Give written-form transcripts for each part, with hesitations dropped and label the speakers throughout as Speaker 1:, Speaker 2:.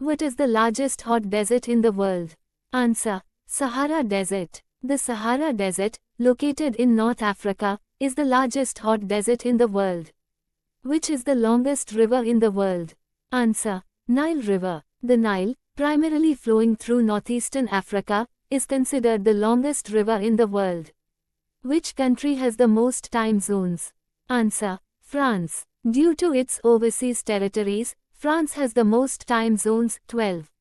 Speaker 1: What is the largest hot desert in the world? Answer: Sahara Desert. The Sahara Desert, located in North Africa, is the largest hot desert in the world. Which is the longest river in the world? Answer: Nile River. The Nile, primarily flowing through northeastern Africa, is considered the longest river in the world. Which country has the most time zones? Answer: France. Due to its overseas territories, France has the most time zones, 12.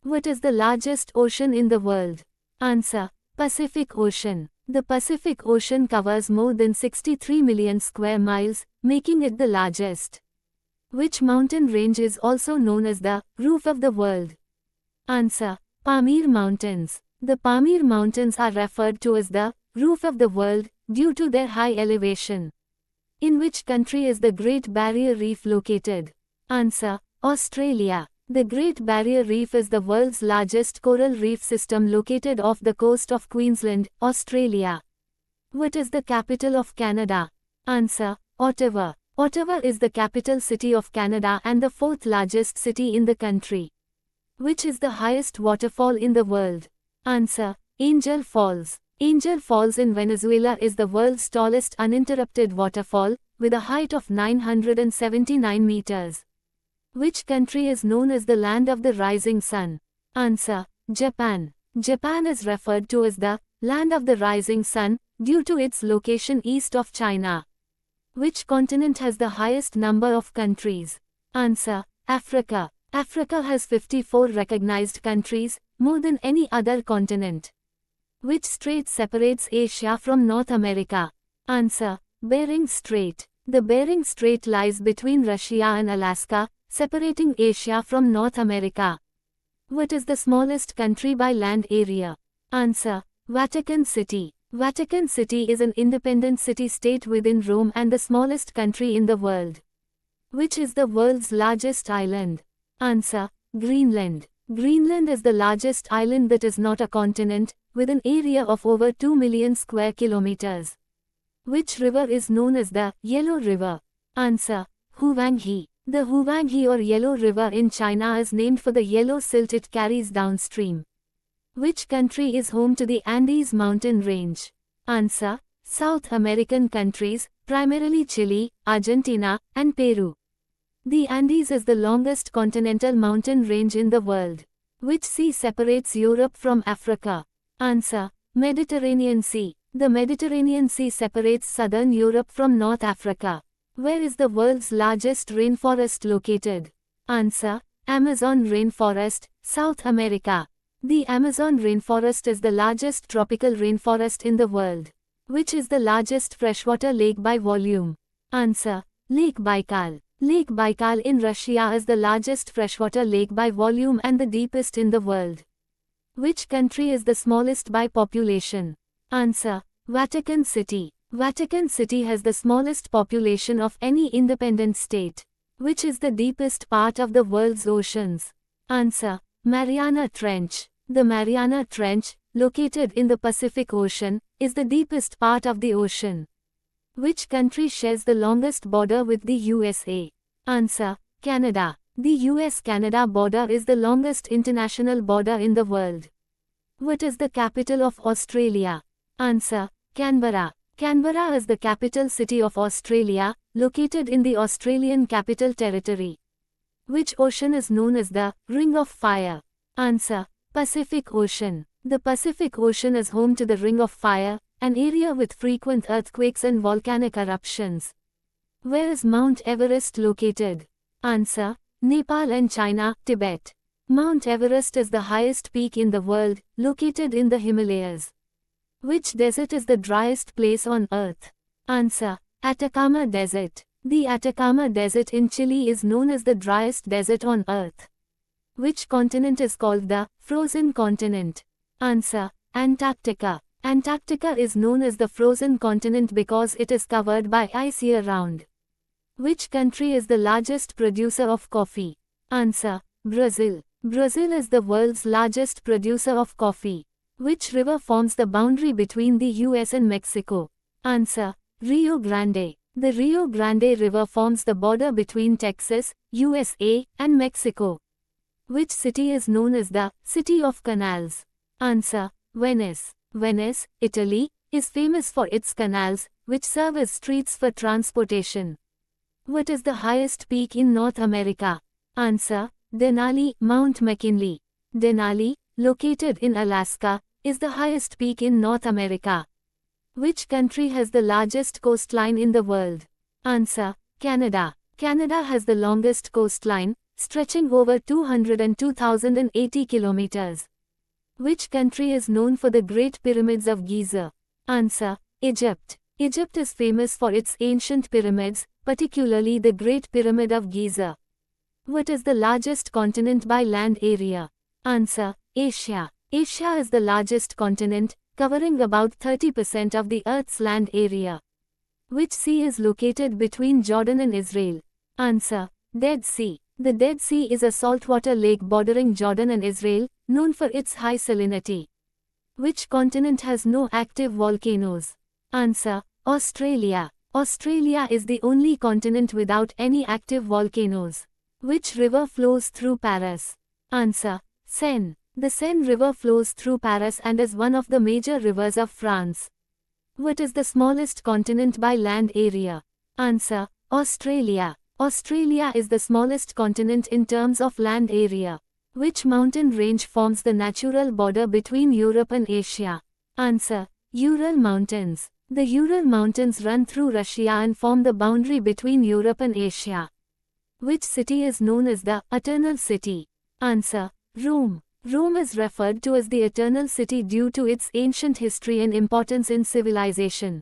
Speaker 1: What is the largest ocean in the world? Answer: Pacific Ocean. The Pacific Ocean covers more than 63 million square miles, making it the largest. Which mountain range is also known as the roof of the world? Answer: Pamir Mountains. The Pamir Mountains are referred to as the roof of the world due to their high elevation. In which country is the Great Barrier Reef located? Answer: Australia. The Great Barrier Reef is the world's largest coral reef system located off the coast of Queensland, Australia. What is the capital of Canada? Answer: Ottawa. Ottawa is the capital city of Canada and the fourth largest city in the country. Which is the highest waterfall in the world? Answer: Angel Falls. Angel Falls in Venezuela is the world's tallest uninterrupted waterfall, with a height of 979 meters. Which country is known as the land of the rising sun? Answer: Japan. Japan is referred to as the land of the rising sun due to its location east of China. Which continent has the highest number of countries? Answer: Africa. Africa has 54 recognized countries, more than any other continent. Which strait separates Asia from North America? Answer: Bering Strait. The Bering Strait lies between Russia and Alaska, separating Asia from North America. What is the smallest country by land area? Answer: Vatican City. Vatican City is an independent city-state within Rome and the smallest country in the world. Which is the world's largest island? Answer: Greenland. Greenland is the largest island that is not a continent, with an area of over 2 million square kilometers. Which river is known as the Yellow River? Answer: Huanghe. The Huanghe or Yellow River in China is named for the yellow silt it carries downstream. Which country is home to the Andes mountain range? Answer: South American countries, primarily Chile, Argentina, and Peru. The Andes is the longest continental mountain range in the world. Which sea separates Europe from Africa? Answer: Mediterranean Sea. The Mediterranean Sea separates southern Europe from North Africa. Where is the world's largest rainforest located? Answer: Amazon rainforest, South America. The Amazon rainforest is the largest tropical rainforest in the world. Which is the largest freshwater lake by volume? Answer: Lake Baikal. Lake Baikal in Russia is the largest freshwater lake by volume and the deepest in the world. Which country is the smallest by population? Answer: Vatican City. Vatican City has the smallest population of any independent state. Which is the deepest part of the world's oceans? Answer: Mariana Trench. The Mariana Trench, located in the Pacific Ocean, is the deepest part of the ocean. Which country shares the longest border with the USA? Answer: Canada. The US-Canada border is the longest international border in the world. What is the capital of Australia? Answer: Canberra. Canberra is the capital city of Australia, located in the Australian Capital Territory. Which ocean is known as the Ring of Fire? Answer: Pacific Ocean. The Pacific Ocean is home to the Ring of Fire, an area with frequent earthquakes and volcanic eruptions. Where is Mount Everest located? Answer: Nepal and China, Tibet. Mount Everest is the highest peak in the world, located in the Himalayas. Which desert is the driest place on Earth? Answer: Atacama Desert. The Atacama Desert in Chile is known as the driest desert on Earth. Which continent is called the frozen continent? Answer: Antarctica. Antarctica is known as the frozen continent because it is covered by ice year-round. Which country is the largest producer of coffee? Answer: Brazil. Brazil is the world's largest producer of coffee. Which river forms the boundary between the US and Mexico? Answer: Rio Grande. The Rio Grande River forms the border between Texas, USA, and Mexico. Which city is known as the City of Canals? Answer: Venice. Venice, Italy, is famous for its canals, which serve as streets for transportation. What is the highest peak in North America? Answer: Denali, Mount McKinley. Denali, located in Alaska, is the highest peak in North America. Which country has the largest coastline in the world? Answer: Canada. Canada has the longest coastline, stretching over 202,080 kilometers. Which country is known for the Great Pyramids of Giza? Answer: Egypt. Egypt is famous for its ancient pyramids, particularly the Great Pyramid of Giza. What is the largest continent by land area? Answer: Asia. Asia is the largest continent, covering about 30% of the Earth's land area. Which sea is located between Jordan and Israel? Answer: Dead Sea. The Dead Sea is a saltwater lake bordering Jordan and Israel, known for its high salinity. Which continent has no active volcanoes? Answer: Australia. Australia is the only continent without any active volcanoes. Which river flows through Paris? Answer: Seine. The Seine River flows through Paris and is one of the major rivers of France. What is the smallest continent by land area? Answer: Australia. Australia is the smallest continent in terms of land area. Which mountain range forms the natural border between Europe and Asia? Answer: Ural Mountains. The Ural Mountains run through Russia and form the boundary between Europe and Asia. Which city is known as the Eternal City? Answer: Rome. Rome is referred to as the Eternal City due to its ancient history and importance in civilization.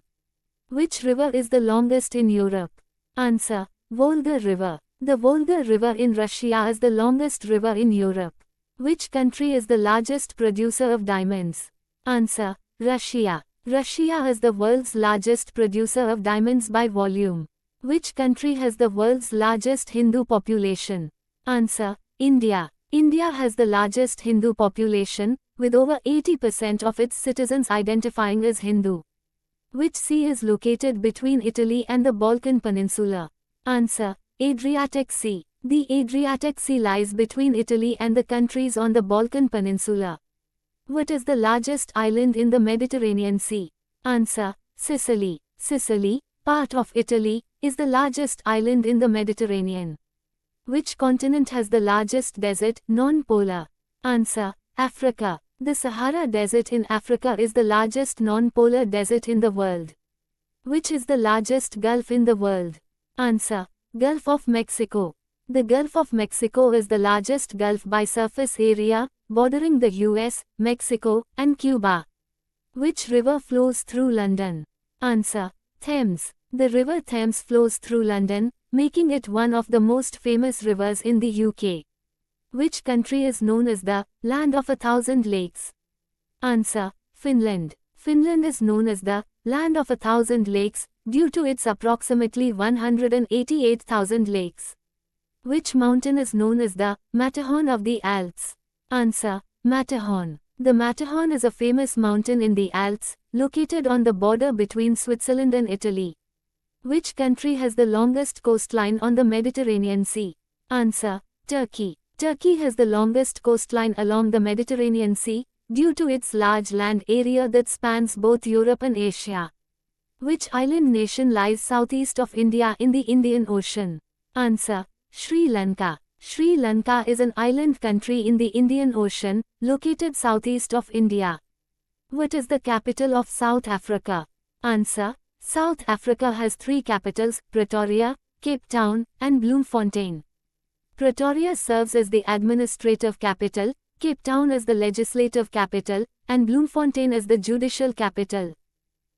Speaker 1: Which river is the longest in Europe? Answer: Volga River. The Volga River in Russia is the longest river in Europe. Which country is the largest producer of diamonds? Answer: Russia. Russia is the world's largest producer of diamonds by volume. Which country has the world's largest Hindu population? Answer: India. India has the largest Hindu population, with over 80% of its citizens identifying as Hindu. Which sea is located between Italy and the Balkan Peninsula? Answer: Adriatic Sea. The Adriatic Sea lies between Italy and the countries on the Balkan Peninsula. What is the largest island in the Mediterranean Sea? Answer: Sicily. Sicily, part of Italy, is the largest island in the Mediterranean. Which continent has the largest desert, non-polar? Answer: Africa. The Sahara Desert in Africa is the largest non-polar desert in the world. Which is the largest gulf in the world? Answer: Gulf of Mexico. The Gulf of Mexico is the largest gulf by surface area, bordering the US, Mexico, and Cuba. Which river flows through London? Answer: Thames. The River Thames flows through London, making it one of the most famous rivers in the UK. Which country is known as the Land of 1,000 Lakes? Answer: Finland. Finland is known as the Land of 1,000 Lakes, due to its approximately 188,000 lakes. Which mountain is known as the Matterhorn of the Alps? Answer: Matterhorn. The Matterhorn is a famous mountain in the Alps, located on the border between Switzerland and Italy. Which country has the longest coastline on the Mediterranean Sea? Answer: Turkey. Turkey has the longest coastline along the Mediterranean Sea, due to its large land area that spans both Europe and Asia. Which island nation lies southeast of India in the Indian Ocean? Answer: Sri Lanka. Sri Lanka is an island country in the Indian Ocean, located southeast of India. What is the capital of South Africa? Answer: South Africa has 3 capitals, Pretoria, Cape Town, and Bloemfontein. Pretoria serves as the administrative capital, Cape Town as the legislative capital, and Bloemfontein as the judicial capital.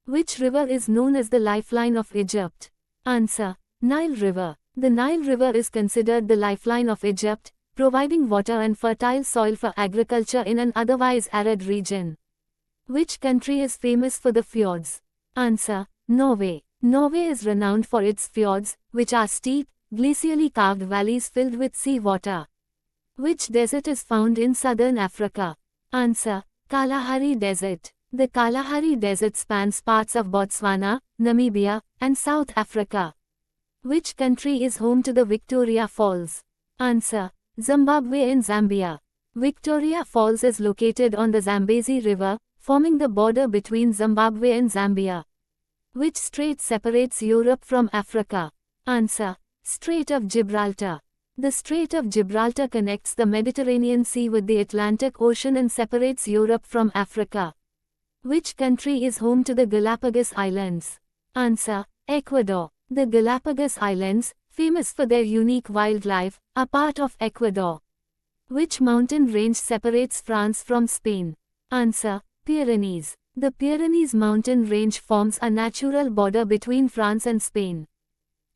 Speaker 1: Which river is known as the lifeline of Egypt? Answer: Nile River. The Nile River is considered the lifeline of Egypt, providing water and fertile soil for agriculture in an otherwise arid region. Which country is famous for the fjords? Answer: Norway. Norway is renowned for its fjords, which are steep, glacially carved valleys filled with sea water. Which desert is found in southern Africa? Answer: Kalahari Desert. The Kalahari Desert spans parts of Botswana, Namibia, and South Africa. Which country is home to the Victoria Falls? Answer: Zimbabwe and Zambia. Victoria Falls is located on the Zambezi River, forming the border between Zimbabwe and Zambia. Which strait separates Europe from Africa? Answer: Strait of Gibraltar. The Strait of Gibraltar connects the Mediterranean Sea with the Atlantic Ocean and separates Europe from Africa. Which country is home to the Galapagos Islands? Answer: Ecuador. The Galapagos Islands, famous for their unique wildlife, are part of Ecuador. Which mountain range separates France from Spain? Answer: Pyrenees. The Pyrenees mountain range forms a natural border between France and Spain.